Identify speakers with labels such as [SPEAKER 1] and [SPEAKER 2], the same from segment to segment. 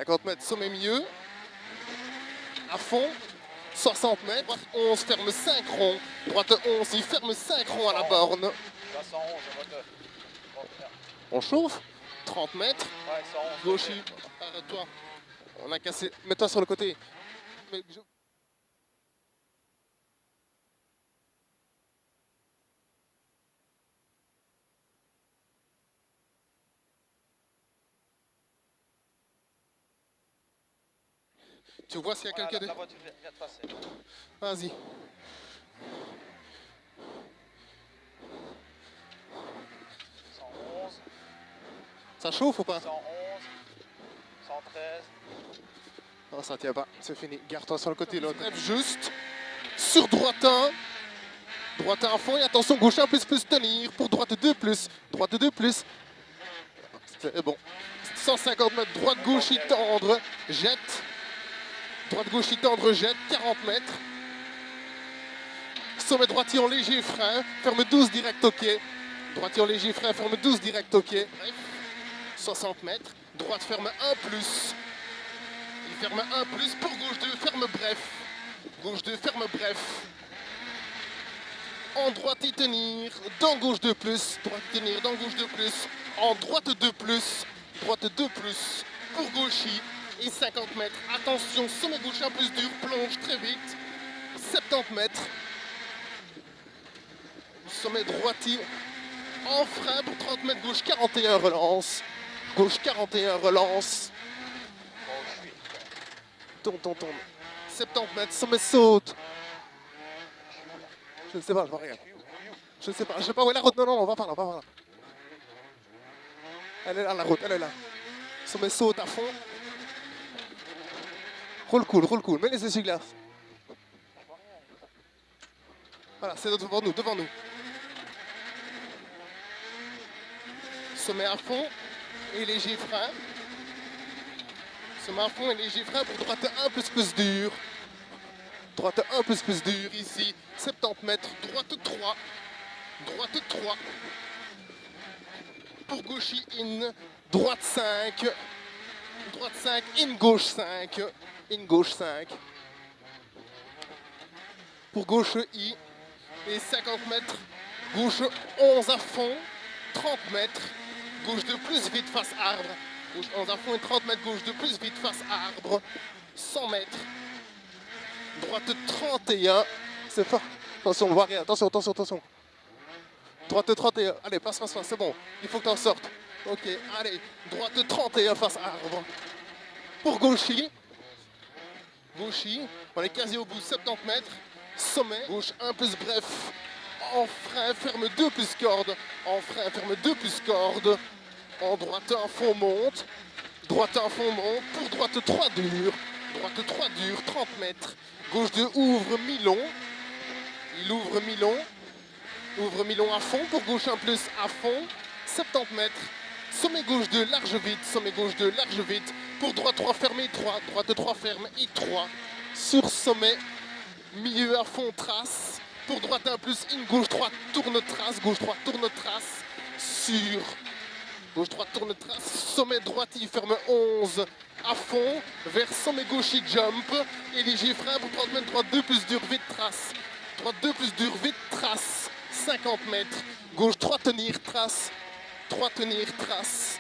[SPEAKER 1] 50 mètres, sommet milieu. À fond. 60 mètres. Droite 11, ferme 5 ronds. Droite 11, il ferme 5 ronds à la borne.
[SPEAKER 2] Là, 111,
[SPEAKER 1] On chauffe. 30 mètres.
[SPEAKER 2] Ouais, 111.
[SPEAKER 1] Gauchy. Arrête-toi. On a cassé. Mets-toi sur le côté. Mais je... Tu vois s'il y a
[SPEAKER 2] Voilà,
[SPEAKER 1] quelqu'un
[SPEAKER 2] la
[SPEAKER 1] de...
[SPEAKER 2] voiture vient de passer.
[SPEAKER 1] Vas-y. Ça chauffe ou pas?
[SPEAKER 2] 111, 113.
[SPEAKER 1] Non, ça tient pas. C'est fini. Garde-toi sur le côté là. Bref, juste. Sur droite 1. Droite 1 à fond et attention, gauche 1 plus tenir. Pour droite 2 plus. Droite 2 plus. C'est bon. 150 mètres. Droite gauche y tendre. Jette. Droite gauche y tendre. Jette. 40 mètres. Sommet droitier en léger frein. Ferme 12 direct au pied. Droitier en léger frein. Ferme 12 direct au pied. Bref. 60 mètres. Droite ferme 1 plus. Il ferme 1 plus. Pour gauche 2. Ferme bref. Gauche 2. Ferme bref. En droite y tenir, dans gauche 2 plus, droite y tenir, dans gauche 2 plus, en droite 2 plus, droite 2 plus, pour gauchy et 50 mètres. Attention, sommet gauche 1 plus dur, plonge très vite, 70 mètres. Sommet droitier en frein pour 30 mètres, gauche 41 relance, gauche 41 relance. Tourne. 70 mètres, sommet saute. Je ne sais pas, je vois rien. Je ne sais pas, je sais pas où est la route. Non, on va par là, Elle est là, la route, elle est là. Sommet saute à fond. Roule cool. Mets les essuie-glaces. Voilà, c'est devant nous. Sommet à fond et léger frein. Sommet à fond et léger frein pour droite 1 plus dur. Droite 1 plus dur ici. 70 mètres, droite 3. Droite 3. Pour gauchy in, droite 5. Droite 5, in gauche 5. In gauche 5. Pour gauche I. Et 50 mètres. Gauche 11 à fond. 30 mètres. Gauche 2 plus vite face arbre. Gauche 11 à fond et 30 mètres. Gauche 2 plus vite face arbre. 100 mètres. Droite 31. C'est fort. Attention, on voit rien. Attention. Droite 31. Allez, passe. C'est bon. Il faut que tu en sortes. Ok, allez. Droite 31 face arbre. Pour gauchy. On est quasi au bout. 70 mètres. Sommet. Gauche 1 plus bref. En frein, ferme 2 plus corde. En frein, ferme 2 plus corde. En droite 1 fond monte. Droite 1 fond monte. Pour droite 3 dur. Droite 3 dur. 30 mètres. Gauche 2 ouvre mi-long. Il ouvre mi-long. Ouvre mi-long à fond. Pour gauche 1 plus à fond. 70 mètres. Sommet gauche 2 large vite. Sommet gauche 2 large vite. Pour droite 3 ferme et 3. Droite 3 ferme et 3. Sur sommet. Milieu à fond trace. Pour droite 1 plus in. Gauche 3 tourne trace. Gauche 3 tourne trace. Sur. Gauche 3 tourne trace. Sommet droite il ferme 11. À fond, vers sommet gauche, jump, et léger frein pour 30 mètres, droite 2 plus dur, vite trace. Droite 2 plus dur, vite trace. 50 mètres. Gauche 3 tenir, trace. 3 tenir, trace.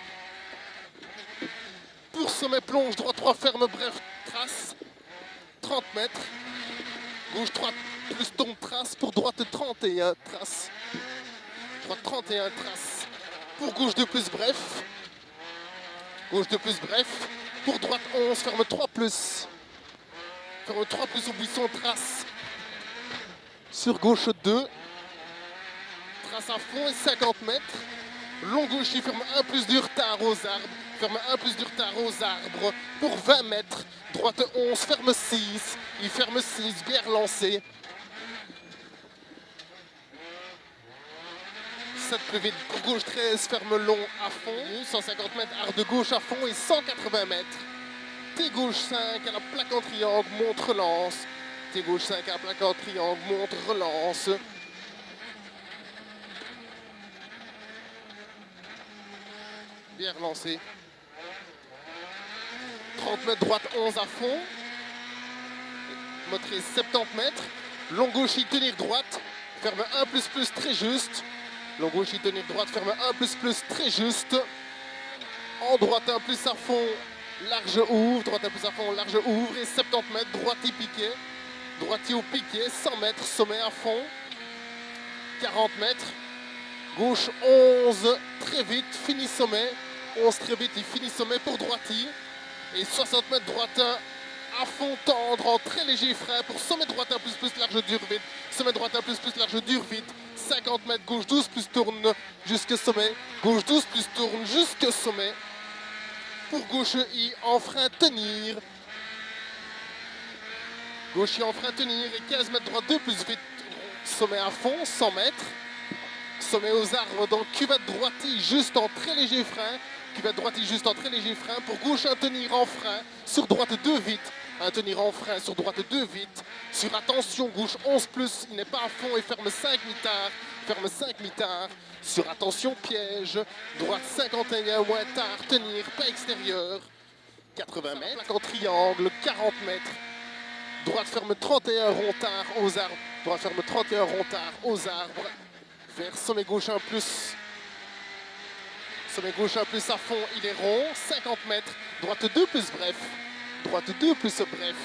[SPEAKER 1] Pour sommet plonge, droite 3 ferme, bref, trace. 30 mètres. Gauche 3 plus tombe, trace. Pour droite 31, trace. Droite 31, trace. Pour gauche 2 plus bref. Gauche 2 plus bref. Pour droite 11, ferme 3 plus. Ferme 3 plus au buisson, trace. Sur gauche 2. Trace à fond et 50 mètres. Long gauche, il ferme 1 plus du retard aux arbres. Ferme 1 plus du retard aux arbres. Pour 20 mètres. Droite 11, ferme 6. Il ferme 6, bien relancé. 7 plus vite. Pour gauche 13, ferme long à fond. 150 mètres, arc de gauche à fond et 180 mètres. T gauche 5 à la plaque en triangle, monte, relance. T gauche 5 à la plaque en triangle, monte, relance. Bien relancé. 30 mètres, droite 11 à fond. Motrice 70 mètres. Long gauche, y tenir droite. Ferme 1++, très juste. Long gauche, y tenir droite. Ferme 1++, très juste. En droite 1+ à fond. Large ouvre. Droite 1+ à fond. Large ouvre. Et 70 mètres. Droite y piqué. Droitier au piqué. 100 mètres. Sommet à fond. 40 mètres. Gauche 11. Très vite. Fini sommet. 11 très vite. Il finit sommet pour droitier. Et 60 mètres droite 1. À fond tendre en très léger frein pour sommet droite 1++ large dure vite. Sommet droite 1++ large dure vite. 50 mètres gauche 12 plus tourne jusque sommet. Gauche 12 plus tourne jusque sommet. Pour gauche I en frein tenir. Gauche I en frein tenir et 15 mètres droite 2 plus vite. Sommet à fond 100 mètres. Sommet aux arbres dans cuvette droite I juste en très léger frein. Cuvette droite I juste en très léger frein. Pour gauche un tenir en frein. Sur droite 2 vite. Un tenir en frein sur droite 2 vite. Sur attention gauche 11+, il n'est pas à fond et ferme 5 mi-tard. Ferme 5 mi-tard. Sur attention piège. Droite 51 moins tard. Tenir pas extérieur. 80 mètres. En triangle 40 mètres. Droite ferme 31 rond tard aux arbres. Droite ferme 31 rond tard aux arbres. Vers sommet gauche 1+. Sommet gauche 1+ à fond, il est rond. 50 mètres. Droite 2 plus bref. Droite 2 plus bref.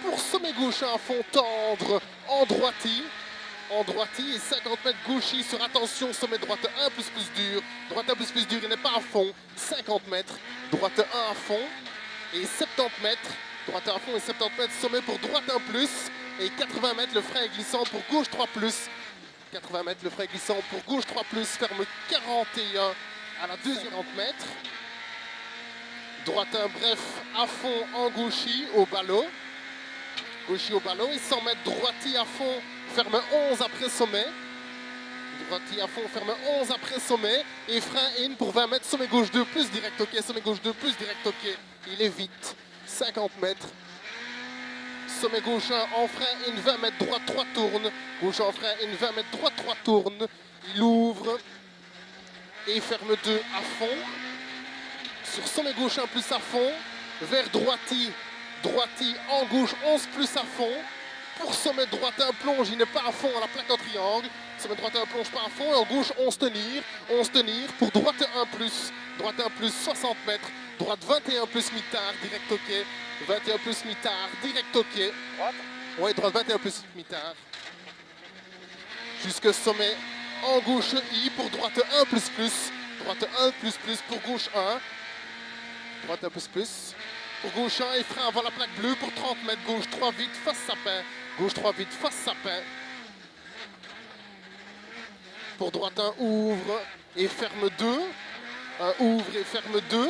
[SPEAKER 1] Pour sommet gauche à fond tendre en droitie. En droitie et 50 mètres gauchis sur attention. Sommet droite 1++ dur. Droite 1++ dur, il n'est pas à fond. 50 mètres. Droite 1 à fond. Et 70 mètres. Droite 1 à fond et 70 mètres. Sommet pour droite 1+. Et 80 mètres, le frein est glissant pour gauche 3+. 80 mètres, le frein est glissant pour gauche 3+. Ferme 41 à la deuxième 40 mètres. Droite 1 bref à fond en gauchis au ballot. Gauchis au ballot et 100 mètres droitier à fond. Ferme 11 après sommet. Droitier à fond, ferme 11 après sommet. Et frein in pour 20 mètres. Sommet gauche 2 plus direct ok. Sommet gauche 2 plus direct ok. Il est vite. 50 mètres. Sommet gauche 1 en frein in 20 mètres. Droite 3 tourne. Gauche en frein in 20 mètres. Droite 3 tourne. Il ouvre. Et ferme 2 à fond. Sur sommet gauche 1+ à fond. Vers droiti. Droiti en gauche 11+ à fond. Pour sommet droite 1 plonge, il n'est pas à fond à la plaque en triangle. Sommet droite 1 plonge pas à fond. Et en gauche 11 tenir. 11 tenir pour droite 1+. Droite 1+, 60 mètres. Droite 21+ mi-tard, direct ok. 21+ mi-tard, direct ok.
[SPEAKER 2] Droite.
[SPEAKER 1] Ouais, droite 21+ mi-tard. Jusque sommet en gauche I pour droite 1++. Droite 1++ pour gauche 1. Droite 1++. Pour gauche 1 et frein avant la plaque bleue pour 30 mètres. Gauche 3 vite, face sapin. Gauche 3 vite, face sapin. Pour droite 1 ouvre et ferme 2. 1 ouvre et ferme 2.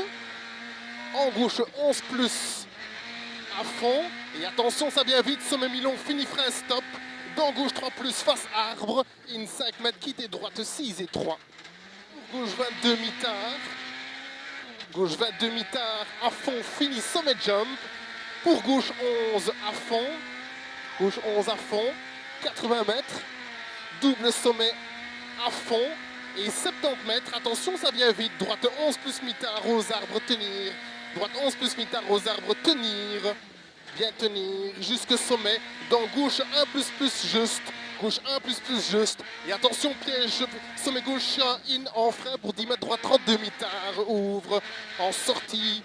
[SPEAKER 1] En gauche 11+ à fond. Et attention, ça vient vite. Sommet mi-long, fini frein, stop. Dans gauche 3+, face arbre. In 5 mètres, quitte droite 6 et 3. Pour gauche 22 mi-tard. Gauche 22 mi-tard à fond, fini sommet jump. Pour gauche 11 à fond. Gauche 11 à fond. 80 mètres. Double sommet à fond. Et 70 mètres. Attention, ça vient vite. Droite 11+ mi-tard aux arbres, tenir. Droite 11+ mi-tard aux arbres, tenir. Bien tenir. Jusque sommet. Dans gauche 1++ juste. Gauche 1++ juste. Et attention, piège. Sommet gauche in en frein pour 10 mètres. Droite 32 mi-tard. Ouvre en sortie.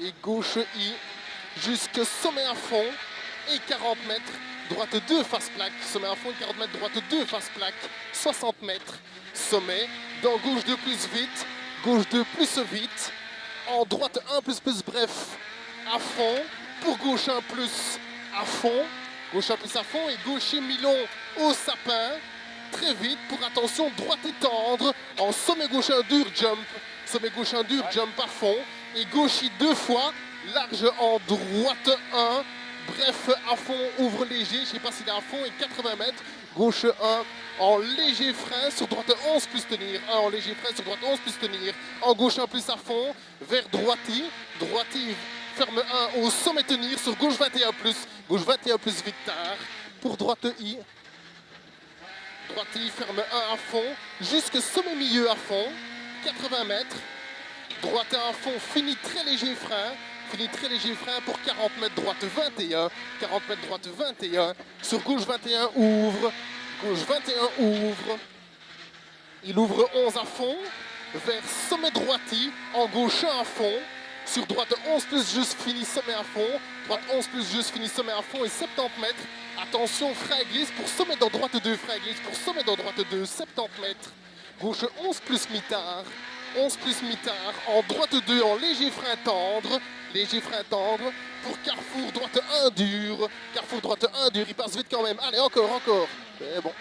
[SPEAKER 1] Et gauche I. Jusque sommet à fond. Et 40 mètres. Droite 2 face plaque. Sommet à fond et 40 mètres. Droite 2 face plaque. 60 mètres. Sommet. Dans gauche 2+ vite. Gauche 2+ vite. En droite 1++ bref. À fond. Pour gauche 1+ à fond. Gauche 1+ à fond et gaucher mi-long au sapin. Très vite pour attention, droite et tendre. En sommet gauche 1 dur jump. Sommet gauche 1 dur jump à fond. Et gauchis 2 fois. Large en droite 1. Bref à fond, ouvre léger. Je ne sais pas s'il est à fond. Et 80 mètres. Gauche 1 en léger frein. Sur droite 11 plus tenir. 1 en léger frein. Sur droite 11 plus tenir. En gauche 1+ à fond. Vers droiti. Droiti. Ferme 1 au sommet tenir sur gauche 21+. Gauche 21+ Victor. Pour droite I. Droite I ferme 1 à fond. Jusque sommet milieu à fond. 80 mètres. Droite 1 à fond. Fini très léger frein. finit très léger frein pour 40 mètres droite 21, 40 mètres droite 21, sur gauche 21 ouvre, gauche 21 ouvre, il ouvre 11 à fond, vers sommet droiti, en gauche 1 à fond, sur droite 11 plus juste finit sommet à fond, droite 11 plus juste finit sommet à fond et 70 mètres, attention frein glisse pour sommet dans droite 2, frein glisse pour sommet dans droite 2, 70 mètres, gauche 11 plus mitard, 11 plus mitard, en droite 2 en léger frein tendre pour carrefour droite 1 dur, carrefour droite 1 dur, il passe vite quand même, allez encore, mais bon.